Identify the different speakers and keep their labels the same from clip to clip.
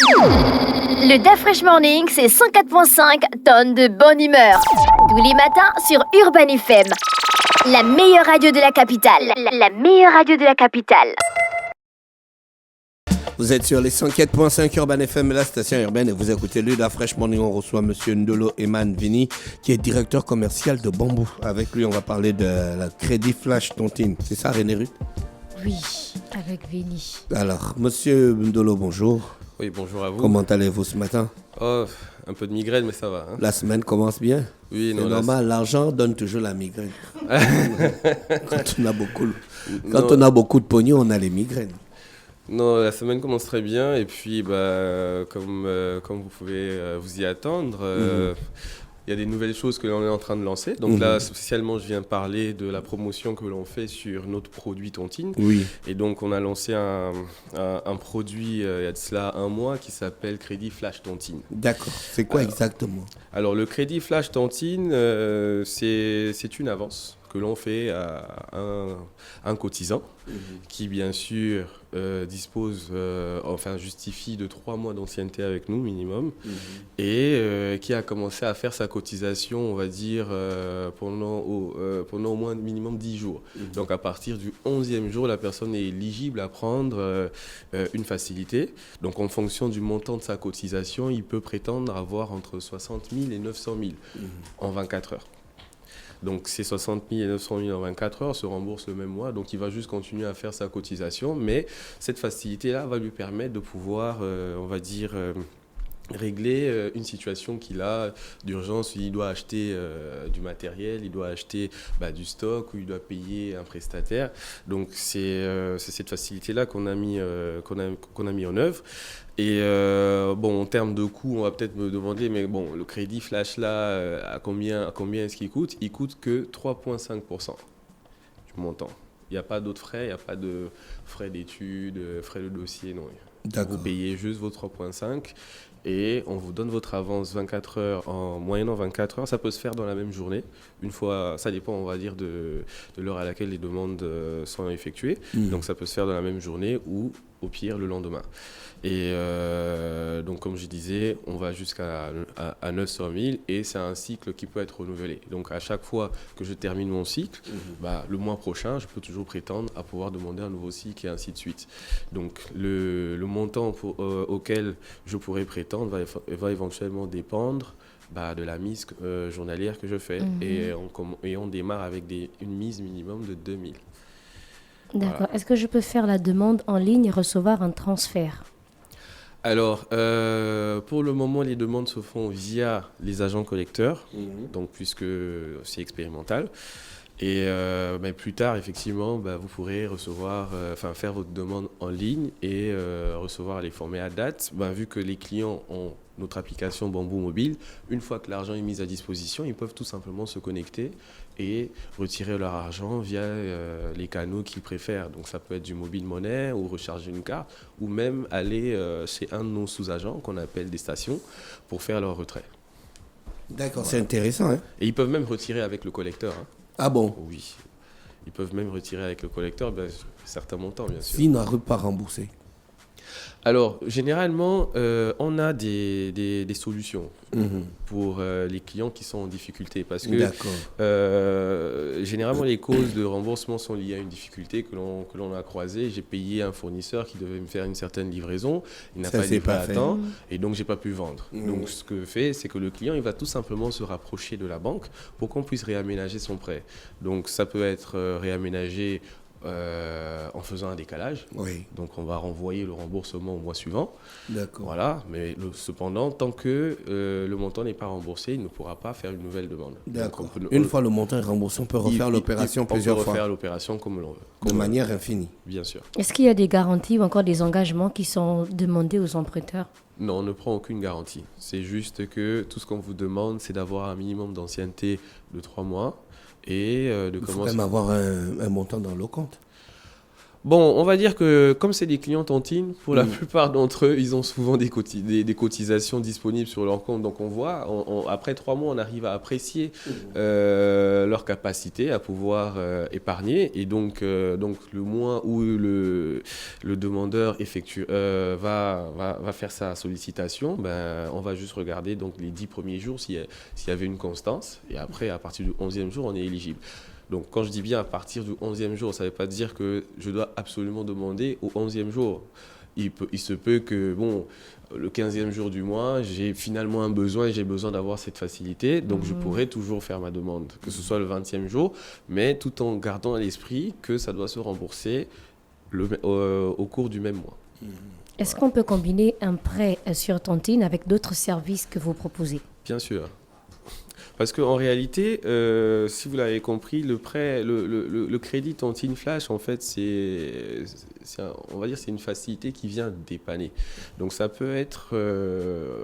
Speaker 1: Le DAF Fresh Morning, c'est 104.5 tonnes de bonne humeur. Tous les matins sur Urban FM. La meilleure radio de la capitale. La meilleure radio de la capitale.
Speaker 2: Vous êtes sur les 104.5 Urban FM, la station urbaine, et vous écoutez le DAF Fresh Morning. On reçoit Monsieur Ndolo Eman Vini, qui est directeur commercial de Bambou. Avec lui, on va parler de la Crédit Flash Tontine. C'est ça, René Ruth?
Speaker 3: Oui, avec Vini.
Speaker 2: Alors, Monsieur Ndolo, bonjour.
Speaker 4: Oui, bonjour à vous.
Speaker 2: Comment allez-vous ce matin?
Speaker 4: Oh, un peu de migraine, mais ça va. Hein.
Speaker 2: La semaine commence bien.
Speaker 4: Oui,
Speaker 2: c'est
Speaker 4: non,
Speaker 2: normal, l'argent donne toujours la migraine. Quand on a beaucoup de pognon, on a les migraines.
Speaker 4: Non, la semaine commence très bien. Et puis, comme vous pouvez vous y attendre, il y a des nouvelles choses que l'on est en train de lancer. Donc là, spécialement, je viens parler de la promotion que l'on fait sur notre produit Tontine.
Speaker 2: Oui.
Speaker 4: Et donc, on a lancé un produit il y a de cela un mois qui s'appelle Crédit Flash Tontine.
Speaker 2: D'accord. C'est quoi exactement?
Speaker 4: Alors, le Crédit Flash Tontine, c'est une avance que l'on fait à un cotisant qui, bien sûr, justifie de 3 mois d'ancienneté avec nous, minimum, et qui a commencé à faire sa cotisation, on va dire, pendant au moins minimum 10 jours. Donc, à partir du 11e jour, la personne est éligible à prendre une facilité. Donc, en fonction du montant de sa cotisation, il peut prétendre avoir entre 60 000 et 900 000 en 24 heures. Donc, ces 60 000 et 900 000 en 24 heures se remboursent le même mois. Donc, il va juste continuer à faire sa cotisation. Mais cette facilité-là va lui permettre de pouvoir, régler une situation qu'il a d'urgence. Il doit acheter du matériel, il doit acheter du stock ou il doit payer un prestataire. Donc, c'est cette facilité-là qu'on a mis en œuvre. Et en termes de coût, on va peut-être me demander, mais bon, le crédit flash là, à combien est-ce qu'il coûte? Il coûte que 3,5% du montant. Il n'y a pas d'autres frais, il n'y a pas de frais d'études, frais de dossier, non.
Speaker 2: D'accord.
Speaker 4: Vous payez juste vos 3,5 et on vous donne votre avance 24 heures, en moyennant 24 heures. Ça peut se faire dans la même journée. Une fois, ça dépend, on va dire, de l'heure à laquelle les demandes sont effectuées. Donc ça peut se faire dans la même journée ou au pire le lendemain. Et donc comme je disais, on va jusqu'à 900 000 et c'est un cycle qui peut être renouvelé. Donc à chaque fois que je termine mon cycle, le mois prochain, je peux toujours prétendre à pouvoir demander un nouveau cycle et ainsi de suite. Donc le montant auquel je pourrais prétendre va éventuellement dépendre de la mise journalière que je fais. Et on démarre avec une mise minimum de 2 000.
Speaker 3: D'accord.
Speaker 4: Voilà.
Speaker 3: Est-ce que je peux faire la demande en ligne et recevoir un transfert?
Speaker 4: Alors, pour le moment, les demandes se font via les agents collecteurs, donc puisque c'est expérimental. Et plus tard, effectivement, vous pourrez faire votre demande en ligne et recevoir les formés à date. Vu que les clients ont notre application Bambou Mobile, une fois que l'argent est mis à disposition, ils peuvent tout simplement se connecter et retirer leur argent via les canaux qu'ils préfèrent. Donc ça peut être du mobile monnaie ou recharger une carte ou même aller chez un de nos sous-agents qu'on appelle des stations pour faire leur retrait.
Speaker 2: D'accord,
Speaker 4: Voilà.
Speaker 2: c'est intéressant. Hein?
Speaker 4: Et ils peuvent même retirer avec le collecteur. Hein.
Speaker 2: Ah bon?
Speaker 4: Oui. Ils peuvent même retirer avec le collecteur certains montants, bien sûr.
Speaker 2: S'ils n'arrivent pas à rembourser.
Speaker 4: Alors, généralement, on a des solutions pour les clients qui sont en difficulté. Parce que généralement, les causes de remboursement sont liées à une difficulté que l'on a croisée. J'ai payé un fournisseur qui devait me faire une certaine livraison. Il n'a pas livré à temps et donc, je n'ai pas pu vendre. Donc, ce que fait, c'est que le client, il va tout simplement se rapprocher de la banque pour qu'on puisse réaménager son prêt. Donc, ça peut être réaménagé en faisant un décalage.
Speaker 2: Oui.
Speaker 4: Donc, on va renvoyer le remboursement au mois suivant.
Speaker 2: D'accord.
Speaker 4: Voilà. Mais cependant, tant que le montant n'est pas remboursé, il ne pourra pas faire une nouvelle demande.
Speaker 2: D'accord. Une fois le montant est remboursé, on peut refaire l'opération plusieurs fois.
Speaker 4: On peut refaire l'opération comme l'on veut.
Speaker 2: De manière infinie.
Speaker 4: Bien sûr.
Speaker 3: Est-ce qu'il y a des garanties ou encore des engagements qui sont demandés aux emprunteurs?
Speaker 4: Non, on ne prend aucune garantie. C'est juste que tout ce qu'on vous demande, c'est d'avoir un minimum d'ancienneté de 3 mois. Et
Speaker 2: Il faut quand même avoir un montant dans le compte.
Speaker 4: Bon, on va dire que comme c'est des clients tontines, pour la plupart d'entre eux, ils ont souvent des cotisations disponibles sur leur compte. Donc on voit, après 3 mois, on arrive à apprécier leur capacité à pouvoir épargner. Et donc le mois où le demandeur va faire sa sollicitation, ben, on va juste regarder donc, les 10 premiers jours s'il y avait une constance. Et après, à partir du 11e jour, on est éligible. Donc, quand je dis bien à partir du 11e jour, ça ne veut pas dire que je dois absolument demander au 11e jour. Il se peut que, bon, le 15e jour du mois, j'ai finalement un besoin et j'ai besoin d'avoir cette facilité. Donc, je pourrais toujours faire ma demande, que ce soit le 20e jour, mais tout en gardant à l'esprit que ça doit se rembourser au cours du même mois.
Speaker 3: Est-ce qu'on peut combiner un prêt sur tontine avec d'autres services que vous proposez?
Speaker 4: Bien sûr. Parce qu'en réalité, si vous l'avez compris, le crédit tontine flash, en fait, on va dire c'est une facilité qui vient dépanner. Donc ça peut être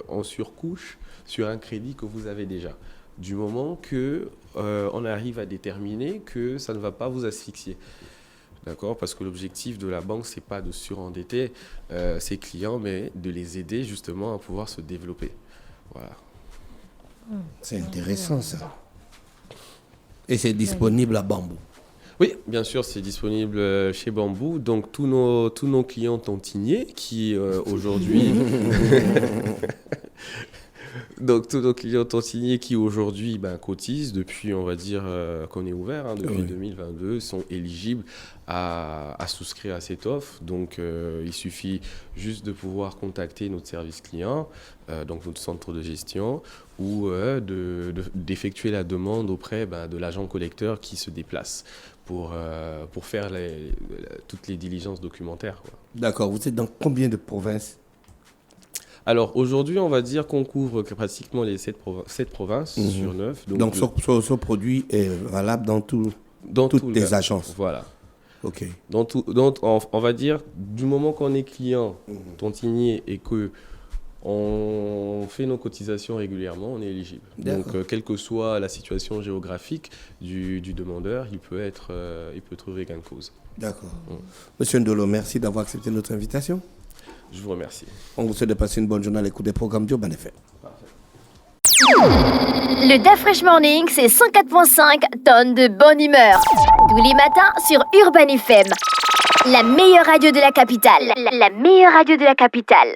Speaker 4: en surcouche sur un crédit que vous avez déjà. Du moment qu'on arrive à déterminer que ça ne va pas vous asphyxier. D'accord, parce que l'objectif de la banque, c'est pas de surendetter ses clients, mais de les aider justement à pouvoir se développer. Voilà.
Speaker 2: C'est intéressant ça. Et c'est disponible à Bambou.
Speaker 4: Oui, bien sûr, c'est disponible chez Bambou. Donc tous nos clients tontiniers qui aujourd'hui donc tous nos clients tontiniers qui aujourd'hui cotisent depuis, on va dire qu'on est ouvert, depuis 2022, sont éligibles à souscrire à cette offre. Donc il suffit juste de pouvoir contacter notre service client, donc notre centre de gestion, ou d'effectuer la demande auprès de l'agent collecteur qui se déplace pour faire toutes les diligences documentaires, quoi.
Speaker 2: D'accord, vous êtes dans combien de provinces?
Speaker 4: Alors aujourd'hui, on va dire qu'on couvre pratiquement les 7 provinces sur 9.
Speaker 2: Donc ce produit est valable dans toutes les agences.
Speaker 4: Voilà.
Speaker 2: Ok.
Speaker 4: On va dire, du moment qu'on est client tontinier et que on fait nos cotisations régulièrement, on est éligible. Donc, quelle que soit la situation géographique du demandeur, il peut trouver gain de cause. D'accord.
Speaker 2: Monsieur Ndolo, merci d'avoir accepté notre invitation.
Speaker 4: Je vous remercie.
Speaker 2: On vous souhaite de passer une bonne journée à l'écoute des programmes d'Urban FM.
Speaker 1: Le Da Fresh Morning, c'est 104.5 tonnes de bonne humeur. Tous les matins sur Urban FM. La meilleure radio de la capitale. La meilleure radio de la capitale.